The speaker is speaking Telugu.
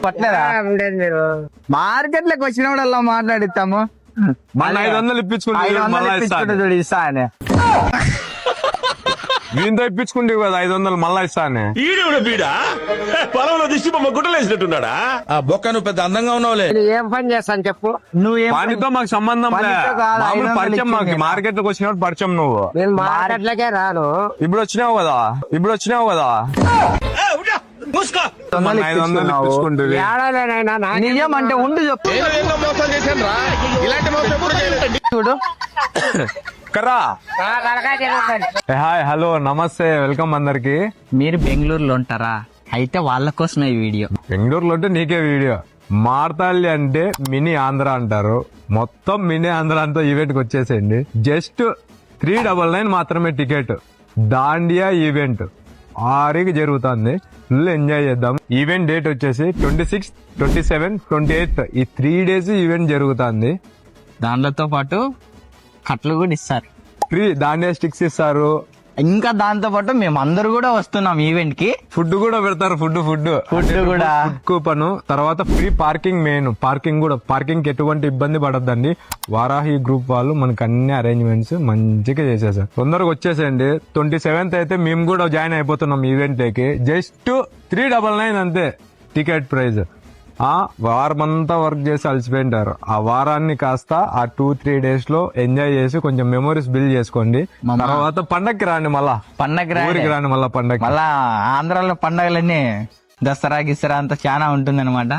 పట్టలేదా ఉండేది మీరు మార్కెట్ లోకి వచ్చినప్పుడు అలా మాట్లాడిస్తాము. మళ్ళీ 500 ఇప్పించుకుంటే 500 ఇప్పించుకుంటే చూడు ఇస్తా అని. దీంతో ఇప్పించుకుంటే కదా 500 మళ్ళా ఇస్తానే. ఈడేవిడ బీడా పొలంలో దిష్టి బొమ్మ గుట్టలేసినట్టున్నాడా? ఆ బొక్క నువ్వు పెద్ద అందంగా ఉన్నావులే. నేను ఏం పని చేస్తాను చెప్పు. నువ్వేం పనితో మాకు సంబంధం లే. పనితో కాదు, మామూలు 500 పరిచయం మాకు. ఇచ్చింది. మార్కెట్ లోకి వచ్చినప్పుడు పరిచయం నువ్వు. నేను మార్కెట్ లకే రాను. ఇప్పుడు వచ్చినావు కదా. మూసుకో. 500 ఇప్పించుకుంటుంది. ఏడాలేనైనా నిజం అంటే ఉండు చెప్పు నేను ఎన్నో మోసాలు చేశాను రా, ఇలాంటి మోసం ఎప్పుడు చేయలేదు. చూడు. కర్రా హాయ్ హలో నమస్తే వెల్కమ్ అందరికి. మీరు బెంగళూరులో ఉంటారా? అయితే వాళ్ళ కోసమే ఈ వీడియో. బెంగళూరులో ఉంటే నీకే వీడియో. మార్తాళి అంటే మినీ ఆంధ్ర అంటారు. మొత్తం మినీ ఆంధ్ర అంతా ఈవెంట్ కి వచ్చేసేయండి. జస్ట్ 399 మాత్రమే టికెట్. దాండియా ఈవెంట్ 6కి జరుగుతుంది. ఫుల్ ఎంజాయ్ చేద్దాం. ఈవెంట్ డేట్ వచ్చేసి 26, 27, 28 ఈ 3 days ఈవెంట్ జరుగుతుంది. దాంట్లతో పాటు కట్లు కూడా ఇస్తారు. ఫ్రీ దాండియా స్టిక్స్ ఇస్తారు. ఇంకా దాంతో పాటు మేము అందరు కూడా వస్తున్నాం ఈవెంట్ కి. ఫుడ్ కూడా పెడతారు. ఫుడ్ కూడా కూపన్. తర్వాత ఫ్రీ పార్కింగ్. మెయిన్ పార్కింగ్ ఎటువంటి ఇబ్బంది పడద్దండి. వారాహి గ్రూప్ వాళ్ళు మనకు అన్ని అరేంజ్మెంట్స్ మంచిగా చేసేసారు. తొందరగా వచ్చేసేయండి. 27th అయితే మేము కూడా జాయిన్ అయిపోతున్నాం ఈవెంట్ కి. జస్ట్ 399 అంతే టికెట్ ప్రైస్. వారమంతా వర్క్ చేసి అలసిపోయింటారు. ఆ వారాన్ని కాస్త ఆ 2-3 days లో ఎంజాయ్ చేసి కొంచెం మెమోరీస్ బిల్డ్ చేసుకోండి. తర్వాత పండక్కి రాండి. మళ్ళా ఊరికి రాండి. మళ్ళా పండగ మళ్ళా ఆంధ్రాలో పండగలన్నీ దసరా గిసరా అంతా చాలా ఉంటుంది అనమాట.